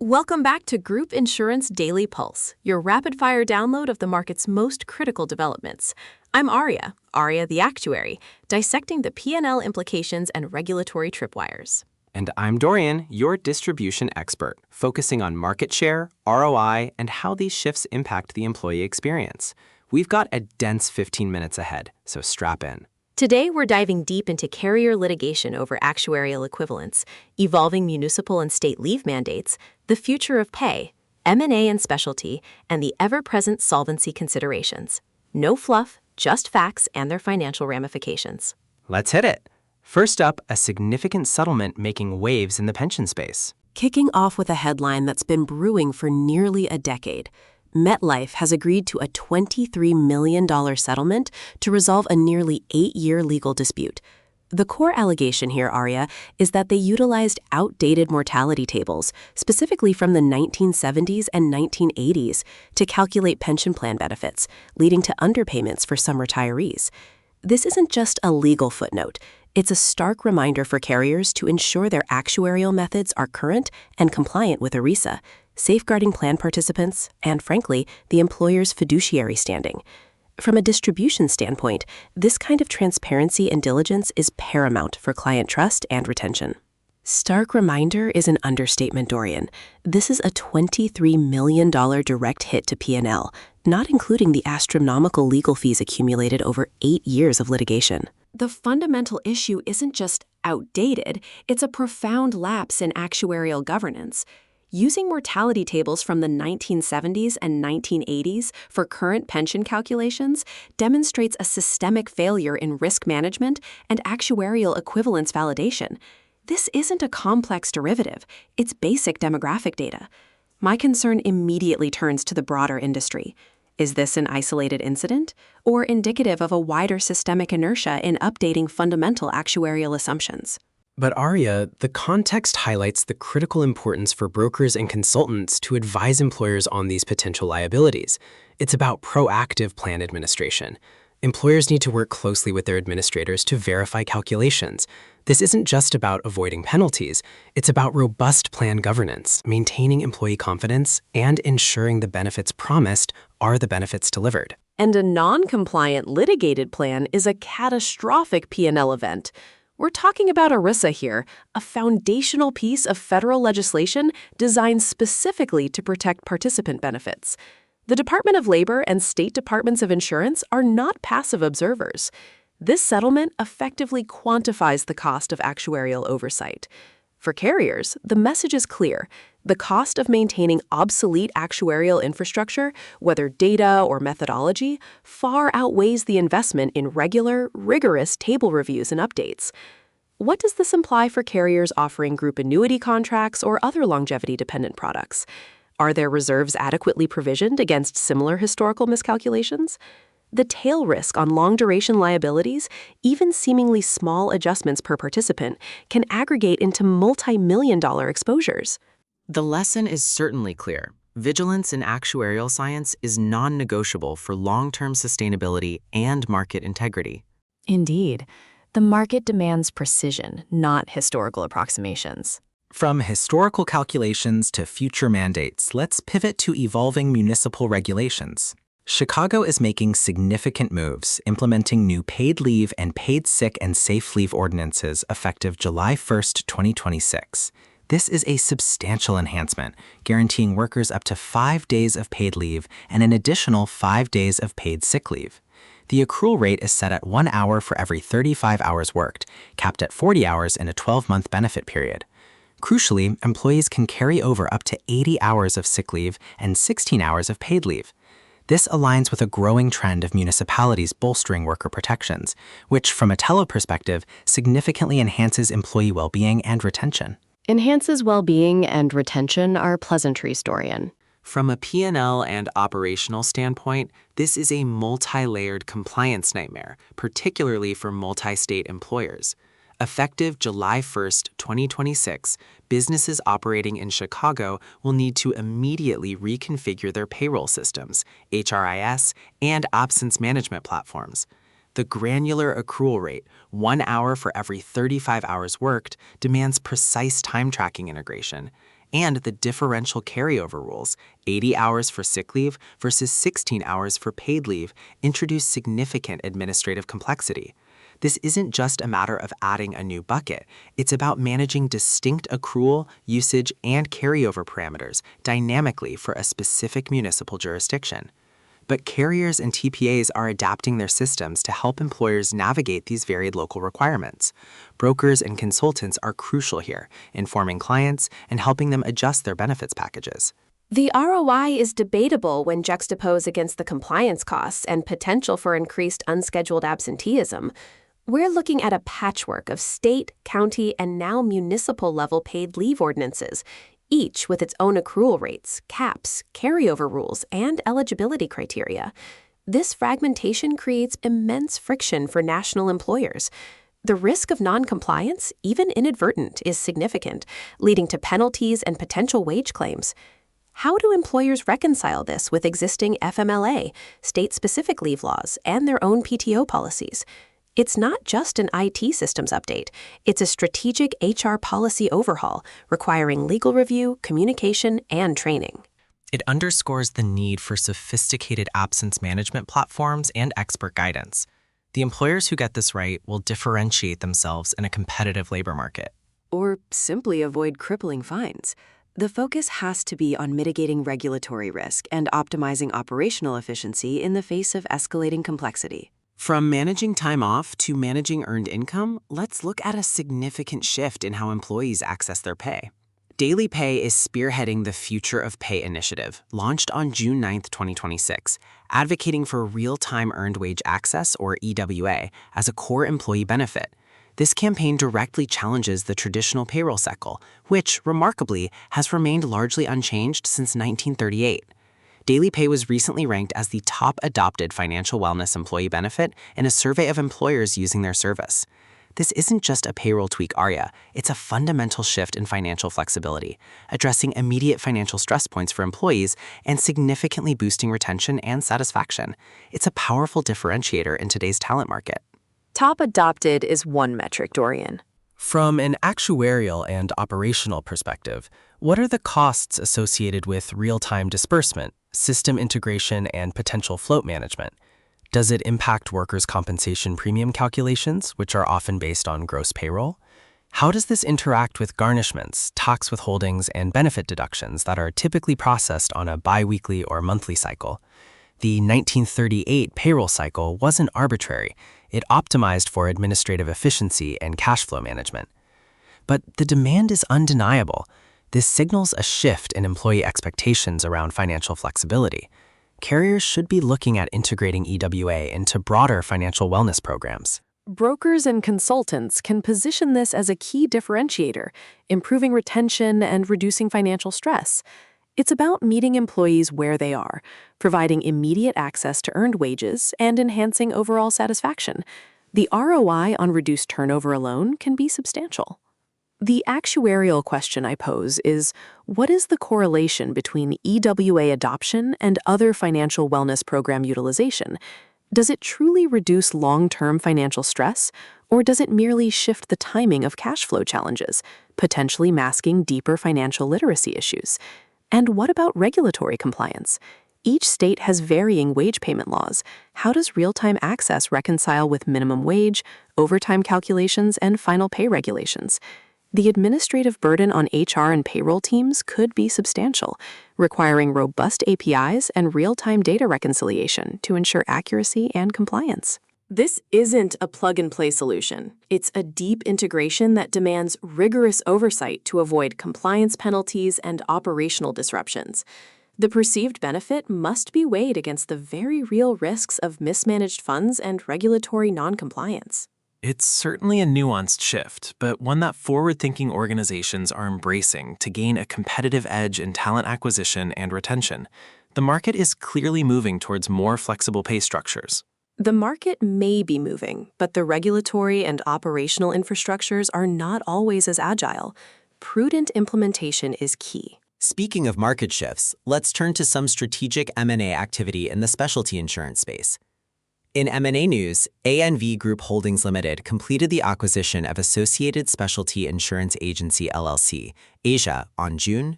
Welcome back to Group Insurance Daily Pulse, your rapid-fire download of the market's most critical developments. I'm Aria the actuary, dissecting the P&L implications and regulatory tripwires. And I'm Dorian, your distribution expert, focusing on market share, ROI, and how these shifts impact the employee experience. We've got a dense 15 minutes ahead, so strap in. Today, we're diving deep into carrier litigation over actuarial equivalence, evolving municipal and state leave mandates, the future of pay, M&A and specialty, and the ever-present solvency considerations. No fluff, just facts and their financial ramifications. Let's hit it. First up, a significant settlement making waves in the pension space. Kicking off with a headline that's been brewing for nearly a decade. MetLife has agreed to a $23 million settlement to resolve a nearly 8-year legal dispute. The core allegation here, Aria, is that they utilized outdated mortality tables, specifically from the 1970s and 1980s, to calculate pension plan benefits, leading to underpayments for some retirees. This isn't just a legal footnote. It's a stark reminder for carriers to ensure their actuarial methods are current and compliant with ERISA, safeguarding plan participants, and frankly, the employer's fiduciary standing. From a distribution standpoint, this kind of transparency and diligence is paramount for client trust and retention. Stark reminder is an understatement, Dorian. This is a $23 million direct hit to P&L, not including the astronomical legal fees accumulated over 8 years of litigation. The fundamental issue isn't just outdated, it's a profound lapse in actuarial governance. Using mortality tables from the 1970s and 1980s for current pension calculations demonstrates a systemic failure in risk management and actuarial equivalence validation. This isn't a complex derivative, it's basic demographic data. My concern immediately turns to the broader industry. Is this an isolated incident, or indicative of a wider systemic inertia in updating fundamental actuarial assumptions? But Aria, the context highlights the critical importance for brokers and consultants to advise employers on these potential liabilities. It's about proactive plan administration. Employers need to work closely with their administrators to verify calculations. This isn't just about avoiding penalties. It's about robust plan governance, maintaining employee confidence, and ensuring the benefits promised are the benefits delivered. And a non-compliant litigated plan is a catastrophic P&L event. We're talking about ERISA here, a foundational piece of federal legislation designed specifically to protect participant benefits. The Department of Labor and state departments of insurance are not passive observers. This settlement effectively quantifies the cost of actuarial oversight. For carriers, the message is clear. The cost of maintaining obsolete actuarial infrastructure, whether data or methodology, far outweighs the investment in regular, rigorous table reviews and updates. What does this imply for carriers offering group annuity contracts or other longevity-dependent products? Are their reserves adequately provisioned against similar historical miscalculations? The tail risk on long-duration liabilities, even seemingly small adjustments per participant, can aggregate into multi-million-dollar exposures. The lesson is certainly clear. Vigilance in actuarial science is non-negotiable for long-term sustainability and market integrity. Indeed. The market demands precision, not historical approximations. From historical calculations to future mandates, let's pivot to evolving municipal regulations. Chicago is making significant moves, implementing new paid leave and paid sick and safe leave ordinances effective July 1, 2026. This is a substantial enhancement, guaranteeing workers up to 5 days of paid leave and an additional 5 days of paid sick leave. The accrual rate is set at 1 hour for every 35 hours worked, capped at 40 hours in a 12-month benefit period. Crucially, employees can carry over up to 80 hours of sick leave and 16 hours of paid leave. This aligns with a growing trend of municipalities bolstering worker protections, which, from a Tello perspective, significantly enhances employee well-being and retention. Enhances well-being and retention are pleasantries, Dorian. From a P&L and operational standpoint, this is a multi-layered compliance nightmare, particularly for multi-state employers. Effective July 1, 2026, businesses operating in Chicago will need to immediately reconfigure their payroll systems, HRIS, and absence management platforms. The granular accrual rate, 1 hour for every 35 hours worked, demands precise time tracking integration. and the differential carryover rules, 80 hours for sick leave versus 16 hours for paid leave, introduce significant administrative complexity. This isn't just a matter of adding a new bucket. It's about managing distinct accrual, usage, and carryover parameters dynamically for a specific municipal jurisdiction. But carriers and TPAs are adapting their systems to help employers navigate these varied local requirements. Brokers and consultants are crucial here, informing clients and helping them adjust their benefits packages. The ROI is debatable when juxtaposed against the compliance costs and potential for increased unscheduled absenteeism. We're looking at a patchwork of state, county, and now municipal-level paid leave ordinances, each with its own accrual rates, caps, carryover rules, and eligibility criteria. This fragmentation creates immense friction for national employers. The risk of non-compliance, even inadvertent, is significant, leading to penalties and potential wage claims. How do employers reconcile this with existing FMLA, state-specific leave laws, and their own PTO policies? It's not just an IT systems update. It's a strategic HR policy overhaul requiring legal review, communication, and training. It underscores the need for sophisticated absence management platforms and expert guidance. The employers who get this right will differentiate themselves in a competitive labor market. Or simply avoid crippling fines. The focus has to be on mitigating regulatory risk and optimizing operational efficiency in the face of escalating complexity. From managing time off to managing earned income, let's look at a significant shift in how employees access their pay. DailyPay is spearheading the Future of Pay initiative, launched on June 9, 2026, advocating for real-time earned wage access, or EWA, as a core employee benefit. This campaign directly challenges the traditional payroll cycle, which, remarkably, has remained largely unchanged since 1938. DailyPay was recently ranked as the top adopted financial wellness employee benefit in a survey of employers using their service. This isn't just a payroll tweak aria, it's a fundamental shift in financial flexibility, addressing immediate financial stress points for employees and significantly boosting retention and satisfaction. It's a powerful differentiator in today's talent market. Top adopted is one metric, Dorian. From an actuarial and operational perspective, what are the costs associated with real-time disbursement, system integration, and potential float management? Does it impact workers' compensation premium calculations, which are often based on gross payroll? How does this interact with garnishments, tax withholdings, and benefit deductions that are typically processed on a biweekly or monthly cycle? The 1938 payroll cycle wasn't arbitrary. It optimized for administrative efficiency and cash flow management. But the demand is undeniable. This signals a shift in employee expectations around financial flexibility. Carriers should be looking at integrating EWA into broader financial wellness programs. Brokers and consultants can position this as a key differentiator, improving retention and reducing financial stress. It's about meeting employees where they are, providing immediate access to earned wages, and enhancing overall satisfaction. The ROI on reduced turnover alone can be substantial. The actuarial question I pose is, what is the correlation between EWA adoption and other financial wellness program utilization? Does it truly reduce long-term financial stress, or does it merely shift the timing of cash flow challenges, potentially masking deeper financial literacy issues? And what about regulatory compliance? Each state has varying wage payment laws. How does real-time access reconcile with minimum wage, overtime calculations, and final pay regulations? The administrative burden on HR and payroll teams could be substantial, requiring robust APIs and real-time data reconciliation to ensure accuracy and compliance. This isn't a plug-and-play solution. It's a deep integration that demands rigorous oversight to avoid compliance penalties and operational disruptions. The perceived benefit must be weighed against the very real risks of mismanaged funds and regulatory non-compliance. It's certainly a nuanced shift, but one that forward-thinking organizations are embracing to gain a competitive edge in talent acquisition and retention. The market is clearly moving towards more flexible pay structures. The market may be moving, but the regulatory and operational infrastructures are not always as agile. Prudent implementation is key. Speaking of market shifts, let's turn to some strategic M&A activity in the specialty insurance space. In M&A news, ANV Group Holdings Limited completed the acquisition of Associated Specialty Insurance Agency LLC, Asia, on June